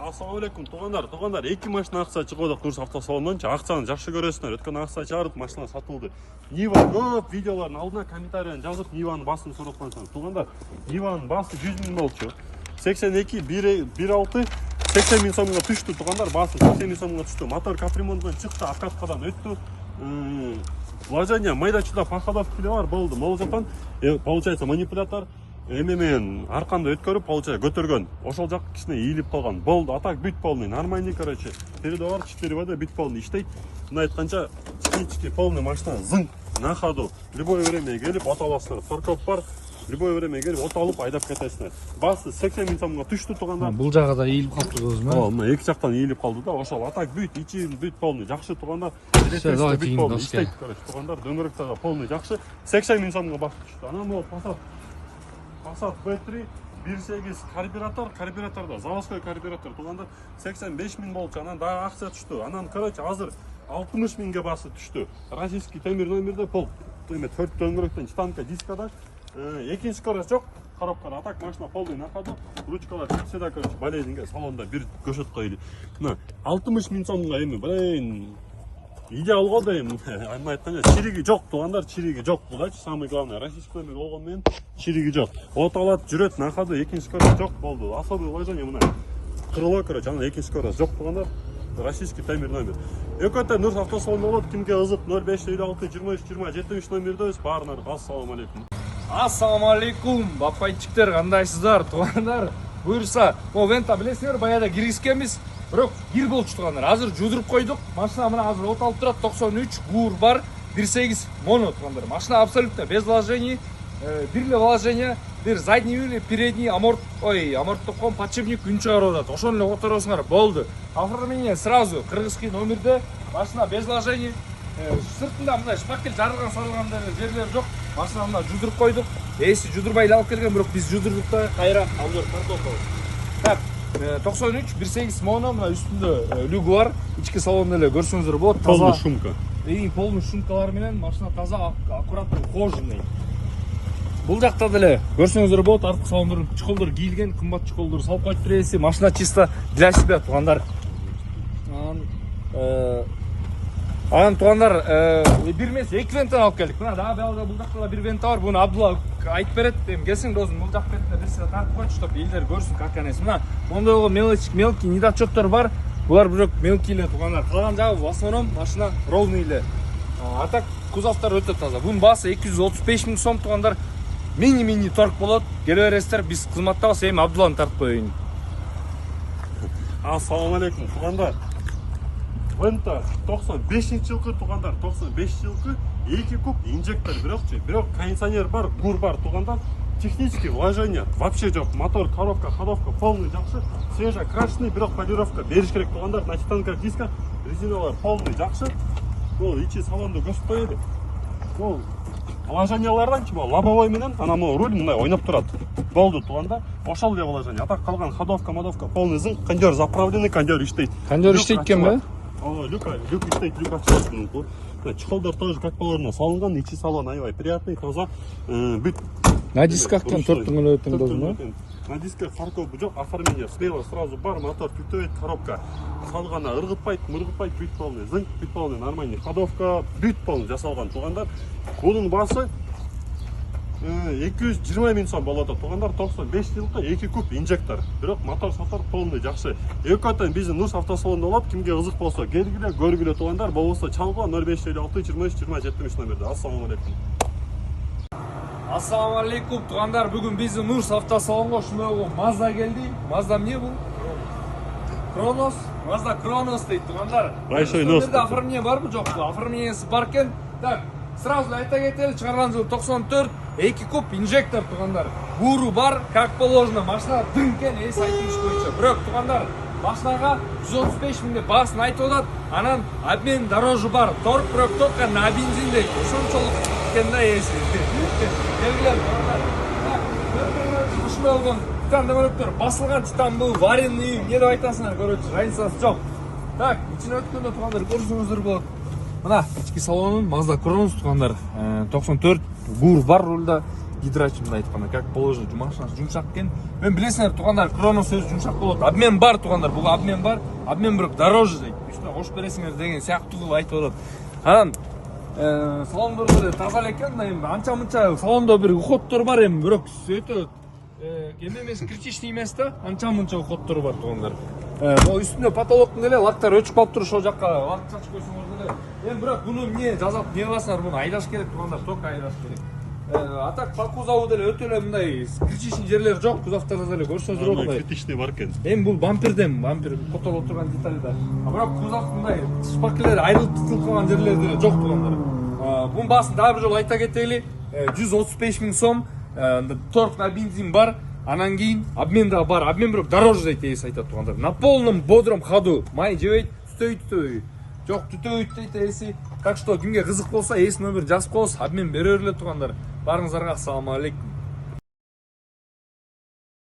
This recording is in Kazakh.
Assalamu alaikum туугандар, эки машина акция чыгып Нурс автосалонунан акцаны жакшы көрөсүңөр. Өткөн акция чыгарып, машина сатылды. Нива көп видеолордун алдына комментарийden жазып, Ниваны басын сурап коюңуздар. Туугандар, Ниванын басы 100 миң болчу. 82 16 80 миң сомго түштү туугандар, басы 80 миң сомго түштү. Мотор капремонттон чыкты, обкаткадан өттү. Вложение майда-чуда походовкалар бар болду. Могул жактан получается манипулятор мен аркамды өткөрүп, получается көтөргөн. Ошол жак кичине ийилип калган. Болду, а так бүт полный, нормальный, короче. Передо бар, 4 вода бүт полный иштейт. Мына айтканча, технически полный машина зың на ходу. Любое время келип от аласыңар. Паркоп бар. Любое время келип от алып айдап кетесиңер. Басы 80 миң сомго түштү туугандар. Бул жагы да ийилип калыптыр өзүнө. Мына эки жактан ийилип калды да. Ошол а так бүт ичи бүт полный жакшы туугандар. Давайте иштейт, короче. Туугандар дөңгөрөктөгө полный жакшы. 80 миң сомго басып түштү. Анан могу Passat B3 1.8 карбюраторда заводской карбюратор туугандар 85 миң болчу. Анан дагы акция түштү. Анан короче азыр 60 миңге басып түштү. Российский темир номерде пол. Эме 4 дөңгөрөктөн штанга дискада экинчи скорость жок. Коробкада атак машина полный на ходу. Ручкалар всегда короче болезненге салонда бир көшөт койду. Мына 60 миң сомго эми блин идеал го дейм. Айма айтканда чириги жок туугандар, чириги жок. Булачы самый главный российский номер болгон менен чириги жок. От алат жүрөт на ходу, экинчи скорость жок болду. Особый вложение мына крыло, короче, анан экинчи скорость жок туугандар. Российский темир номер. Экөтө Нурс автосалону болот, кимге ызык 0556 23 20 73 номердебиз. Баарыңарга ассаламу алейкум. Ассаламу алейкум, бапайчиктер, кандайсыздар туугандар? Буюрса, могу вента билесиңер, баягыда киргизкенбиз. Бирок кир болчу туугандар. Азыр жудуруп койдук. Машина мына азыр от алып турат, 93 гур бар, 1.8 моно туугандар. Машина абсолютно без вложений. Бир эле вложение, бир задний или передний аморт, аморт деп коем, подшипник үн чыгарып атат. Ошону эле которосуңар, болду. Оформление сразу кыргызский номерде. Машина без вложений. Сыртында мындай шпакель жарылган сарылгандай жерлер жок. Машина мына жудуруп койдук. Эси жудурбай эле алып келген, бирок биз жудурдук да кайра алып картопабыз. Так, 93 1.8 моно, мына үстүндө люгу бар. Ички салонду эле көрсөңүздөр болот. Полный шумка. Полный шумкалар менен машина таза, аккуратный, кожаный. Бул жакта деле көрсөңүздөр болот, арткы салондордун чукулдору кийилген, кымбат чукулдору салып коюптур эси. Машина чисто для себя туугандар. Анан туугандар, бир эмес, эки вентен алып келдик. Мына дагы бул жакта да бир вента бар. Буну Абдулла айтып берет. Эми келсең досум, бул жак бетине бир сыйра тартып койчу, чтоб элдер көрсүн, как анасы. Мына мондой мелкий недочеттор бар. Булар бирок мелкий эле туугандар. Калган жагы в основном машина ровный эле. А так кузовтор өтө таза. Бунун баасы 235 миң сом туугандар. Мини торг болот. Келе бересиздер, биз кызматтабыз. Эми Абдулланы тартып коеюн. Ассаламу алейкум туугандар. Вента 95-жылкы туугандар, 95-жылкы 2 куб инжектор бирок кондиционер бар, гур бар туугандар. Технический вложение вообще жок. Мотор, коробка, ходовка полный жакшы. Свежий крашеный, бирок полировка бериш керек туугандар. На титанках дисках резиналар полный жакшы. Бул ичи салонду көзүп коелу. Бул вложениялардан лобовой менен ана могу руль мындай ойноп турат. Болду туугандар. Ошол эле вложение. Атак калган ходовка, полный зың, кондер заправленный, кондер иштейт. Кондер иштейт экенби? Люк иштейт, люк ачылат мүмкүн. Чехолдор тоже какпаларына салынган, ичи салон аябай приятный, таза. Бүт на дисках там 4 түңөлө өтүн досум. На дисках фаркоп жок, оформление смело сразу бар, мотор түтөйт, коробка салгана ыргытпайт, мыргытпайт, бүт полный зың, бүт полный нормальный ходовка, бүт полный жасалган туугандар. Бунун баасы 220 миң сом болот туугандар. 95 жылкы 2 куб инжектор. Бирок мотор полный жакшы. Экөтөн биздин Нурс автосалонунда болот. Кимге ызык болсо келгиле, көргүлө туугандар. Болбосо чалгыла 0556 23 20 73 номерде. Ассаламу алейкум. Ассаламу алейкум туугандар. Бүгүн биздин Нурс автосалонго ушундай Mazda келди. Mazda эмне бул? Кронос. Mazda Кронос дейт туугандар. Большой нос. Оформление барбы жокпу? Оформлениеси бар экен. Так, сразу айта кетели, чыгарган жылы 94, 2 куб инжектор туугандар. Гуру бар, как положено. Машина дыңкен, эс айтыш боюнча. Бирок туугандар, машинага 135 миңге баасын айтып атат. Анан обмен дороже бар. Торг бирок только на бензин дейт. Ошончолук экен да эси. Келгиле туугандар. Ушундай болгон титан дөңгөлөктөр басылган титан бул варенный, эмне деп айтасыңар, көрөчү, разницасы жок. Так, ичине өткөндө туугандар көрсөңүздөр болот. Мына ички салонун Mazda Кронос туугандар. 94 гур бар рулда. гидрачымды айтканда, как положено, машинасы жумшак экен. Мен билесиңер туугандар, Кронос өзү жумшак болот. Обмен бар туугандар, бул обмен бар. Обмен бирок дороже дейт. Үстүнө кошуп бересиңер деген сыяктуу кылып айтып атат. Анан салондорду деле таза эле экен да, эми анча-мынча салондо бир уходдор бар эми, бирок өтө кем эмес, критичный эмес да, анча-мынча уходдор бар туугандар. Могу үстүндө потолоктун деле лактар өчүп калып туруш, ошол жакка лак чачып койсоңор деле. Эми бирок буну эмне жазат, эмне кыласыңар, буну айдаш керек туугандар, ток айдаш керек. А так по кузову деле өтө эле мындай критичный жерлер жок, кузовтордо деле көрсөңүздөр болот. Критичный бар экен. Эми бул бамперден, бампер котолуп турган деталь да. Бирок кузов мындай шпаклер айрылып тытылып калган жерлер деле жок туугандар. Бунун баасын дагы бир жолу айта кетели, 135 000 сом, торг на бензин бар. Анан кийин обмен да бар. Обмен бирок дороже дейт, эс айтат туугандар. На полном бодром ходу. Май жебейт, түтөйт. Жок, түтөйт дейт эси. Так что кимге кызык болсо, эс номер жазып коебуз, обмен бере бергиле туугандар. Барыңыздарга ассаламу алейкум.